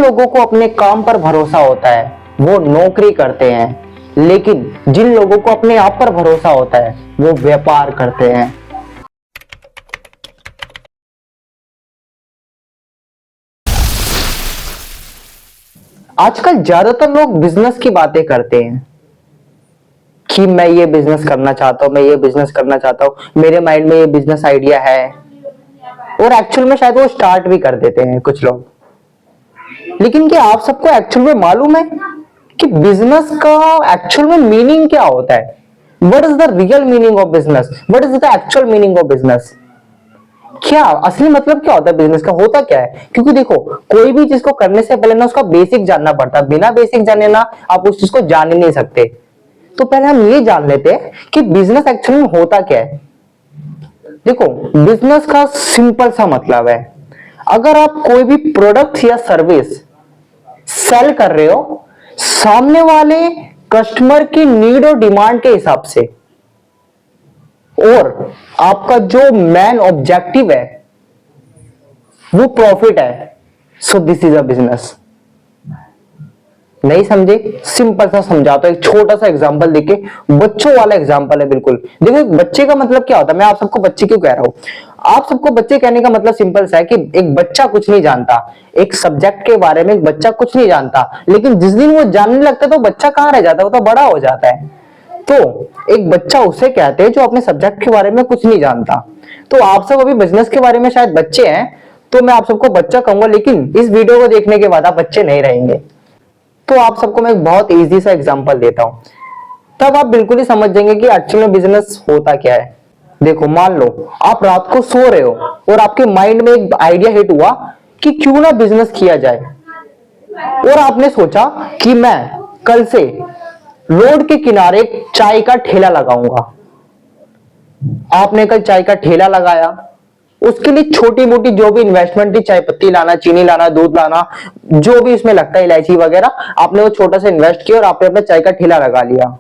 लोगों को अपने काम पर भरोसा होता है वो नौकरी करते हैं, लेकिन जिन लोगों को अपने आप पर भरोसा होता है वो व्यापार करते हैं। आजकल ज्यादातर लोग बिजनेस की बातें करते हैं कि मैं ये बिजनेस करना चाहता हूं, मैं ये बिजनेस करना चाहता हूं, मेरे माइंड में ये बिजनेस आइडिया है, और एक्चुअल में शायद वो स्टार्ट भी कर देते हैं कुछ लोग। लेकिन क्या आप सबको एक्चुअल में मालूम है कि बिजनेस का एक्चुअल में मीनिंग क्या होता है? What is the real meaning of business? What is the actual meaning of business? क्या असली मतलब क्या होता है बिजनेस का? होता क्या है? क्योंकि देखो, कोई भी चीज को करने से पहले ना उसका बेसिक जानना पड़ता है। बिना बेसिक जाने ना आप उस चीज को जान ही नहीं सकते। तो पहले हम ये जान लेते हैं कि बिजनेस एक्चुअली में होता क्या है। देखो, बिजनेस का सिंपल सा मतलब है, अगर आप कोई भी प्रोडक्ट या सर्विस सेल कर रहे हो सामने वाले कस्टमर की नीड और डिमांड के हिसाब से, और आपका जो मेन ऑब्जेक्टिव है वो प्रॉफिट है, so this is a business. नहीं समझे? सिंपल सा समझाता हूं, एक छोटा सा एग्जांपल देके, बच्चों वाला एग्जांपल है बिल्कुल। देखो, बच्चे का मतलब क्या होता है? मैं आप सबको बच्चे क्यों कह रहा हूं? आप सबको बच्चे कहने का मतलब सिंपल सा है कि एक बच्चा कुछ नहीं जानता, एक सब्जेक्ट के बारे में एक बच्चा कुछ नहीं जानता, लेकिन जिस दिन वो जानने लगता है तो बच्चा कहां रह जाता है? वो तो बड़ा हो जाता है। तो एक बच्चा उसे कहते हैं जो अपने सब्जेक्ट के बारे में कुछ नहीं जानता। तो आप सब अभी बिजनेस के बारे में शायद बच्चे हैं, तो मैं आप सबको बच्चा कहूंगा, लेकिन इस वीडियो को देखने के बाद आप बच्चे नहीं रहेंगे। तो आप सबको मैं एक बहुत इजी सा एग्जांपल देता हूं, तब आप बिल्कुल ही समझ जाएंगे कि एक्चुअली में बिजनेस होता क्या है। देखो, मान लो आप रात को सो रहे हो और आपके माइंड में एक आइडिया हिट हुआ कि क्यों ना बिजनेस किया जाए, और आपने सोचा कि मैं कल से रोड के किनारे चाय का ठेला लगाऊंगा। आपने कल चाय का ठेला लगाया, उसके लिए छोटी मोटी जो भी इन्वेस्टमेंट थी, चाय पत्ती लाना, चीनी लाना, दूध लाना, जो भी इसमें लगता है, इलायची वगैरह, आपने वो छोटा सा इन्वेस्ट किया और आपने अपना चाय का ठेला लगा लिया।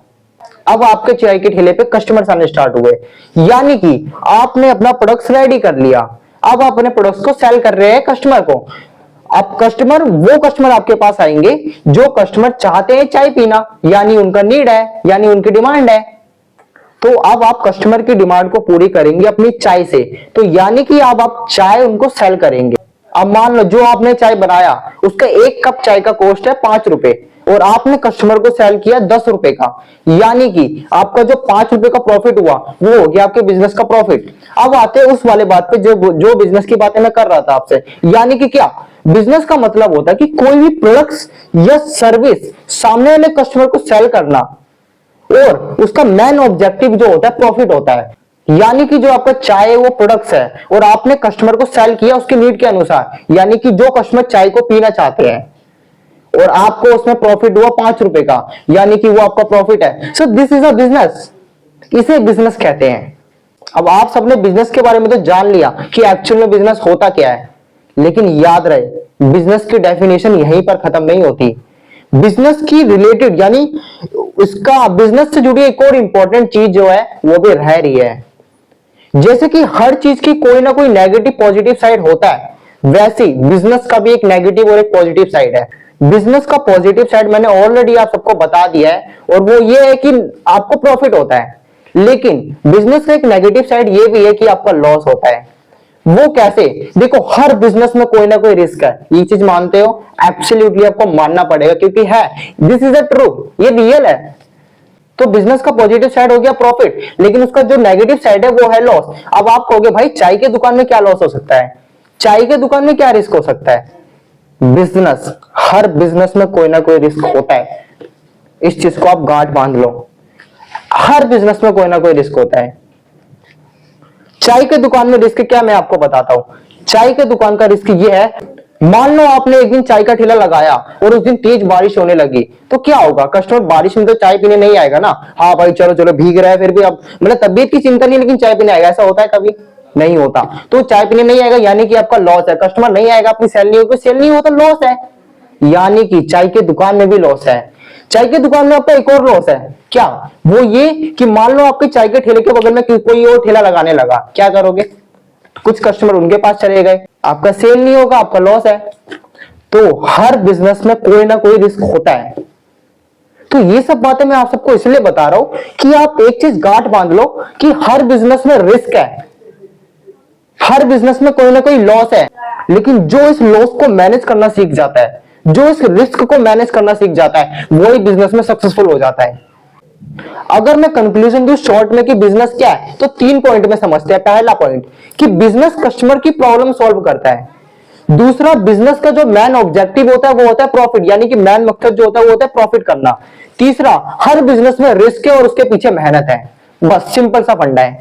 अब आपके चाय के ठेले पे कस्टमर्स आने स्टार्ट हुए, यानी कि आपने अपना प्रोडक्ट्स रेडी कर लिया। अब आप अपने प्रोडक्ट्स को सेल कर रहे हैं कस्टमर को। अब वो कस्टमर आपके पास आएंगे जो कस्टमर चाहते हैं चाय पीना, यानी उनका नीड है, यानी उनकी डिमांड है। तो अब आप कस्टमर की डिमांड को पूरी करेंगे अपनी चाय से, तो यानी कि अब आप चाय उनको सेल करेंगे। अब मान लो जो आपने चाय बनाया उसका एक कप चाय का कॉस्ट है 5 रुपए, और आपने कस्टमर को सेल किया 10 रुपए का, यानी कि आपका जो 5 रुपए का प्रॉफिट हुआ वो हो गया आपके बिजनेस का प्रॉफिट। अब आते हैं उस वाले बात पे जो बिजनेस की बातें मैं कर रहा था आपसे, यानी कि क्या बिजनेस का मतलब होता है कि कोई भी प्रोडक्ट्स या सर्विस सामने वाले कस्टमर को सेल करना, और उसका मेन ऑब्जेक्टिव जो होता है प्रॉफिट होता है। यानी कि जो आपका चाय है वो प्रोडक्ट्स है, और आपने कस्टमर को सेल किया उसकी नीड के अनुसार, यानी कि जो कस्टमर चाय को पीना चाहते हैं, और आपको उसमें प्रॉफिट हुआ 5 रुपए का, यानी कि वो आपका प्रॉफिट है। So this is a business, इसे बिजनेस कहते हैं। अब आप सबने बिजनेस के बारे में तो जान लिया कि एक्चुअल में बिजनेस होता क्या है, लेकिन याद रहे बिजनेस की डेफिनेशन यहीं पर खत्म नहीं होती। बिजनेस की रिलेटेड, यानी उसका बिजनेस से जुड़ी एक और इंपॉर्टेंट चीज जो है वो भी रह रही है। जैसे कि हर चीज की कोई ना कोई नेगेटिव पॉजिटिव साइड होता है, वैसे ही बिजनेस का भी एक नेगेटिव और एक पॉजिटिव साइड है। बिजनेस का पॉजिटिव साइड मैंने ऑलरेडी आप सबको बता दिया है, और वो ये है कि आपको प्रॉफिट होता है। लेकिन बिजनेस का एक नेगेटिव साइड ये भी है कि आपका लॉस होता है। वो कैसे? देखो, हर बिजनेस में कोई ना कोई रिस्क है, ये चीज मानते हो? एब्सोल्युटली आपको मानना पड़ेगा, क्योंकि है, दिस इज अ ट्रू, ये रियल है। तो बिजनेस का पॉजिटिव साइड हो गया प्रॉफिट, लेकिन उसका जो नेगेटिव साइड है वो है लॉस। अब आप कहोगे भाई चाय की दुकान में क्या लॉस हो सकता है, चाय की दुकान में क्या रिस्क हो सकता है? बिजनेस, हर बिजनेस में कोई ना कोई रिस्क होता है। इस चीज को आप गांठ बांध लो, हर बिजनेस में कोई ना कोई रिस्क होता है। चाय के दुकान में रिस्क क्या, मैं आपको बताता हूं। चाय के दुकान का रिस्क ये है, मान लो आपने एक दिन चाय का ठेला लगाया और उस दिन तेज बारिश होने लगी, तो क्या होगा? कस्टमर बारिश में तो चाय पीने नहीं आएगा ना। हाँ भाई चलो चलो भीग रहा है, फिर भी अब मतलब तबीयत की चिंता नहीं, लेकिन चाय पीने आएगा, ऐसा होता है कभी? नहीं होता। तो चाय पीने नहीं आएगा, यानी कि आपका लॉस है। कस्टमर नहीं आएगा, अपनी सेल नहीं होगी, सेल नहीं हो तो लॉस है, यानी कि चाय के दुकान में भी लॉस है। चाय की दुकान में आपका एक और लॉस है, क्या? वो ये कि मान लो आपके चाय के ठेले के बगल में कोई और ठेला लगाने लगा, क्या करोगे? कुछ कस्टमर उनके पास चले गए, आपका सेल नहीं होगा, आपका लॉस है। तो हर बिजनेस में कोई ना कोई रिस्क होता है। तो ये सब बातें मैं आप सबको इसलिए बता रहा हूं कि आप एक चीज गांठ बांध लो कि हर बिजनेस में रिस्क है, हर बिजनेस में कोई ना कोई लॉस है, लेकिन जो इस लॉस को मैनेज करना सीख जाता है, जो इस रिस्क को मैनेज करना सीख जाता है, वही बिजनेस में सक्सेसफुल हो जाता है। अगर मैं कंक्लूजन दूं शॉर्ट में कि बिजनेस क्या है, तो 3 पॉइंट में समझते हैं। पहला पॉइंट कि बिजनेस कस्टमर की प्रॉब्लम सॉल्व करता है। दूसरा, बिजनेस का जो मेन ऑब्जेक्टिव होता है वो होता है प्रॉफिट, यानी कि मेन मकसद जो होता है वो होता है प्रॉफिट करना। तीसरा, हर बिजनेस में रिस्क है और उसके पीछे मेहनत है। बस सिंपल सा फंडा है।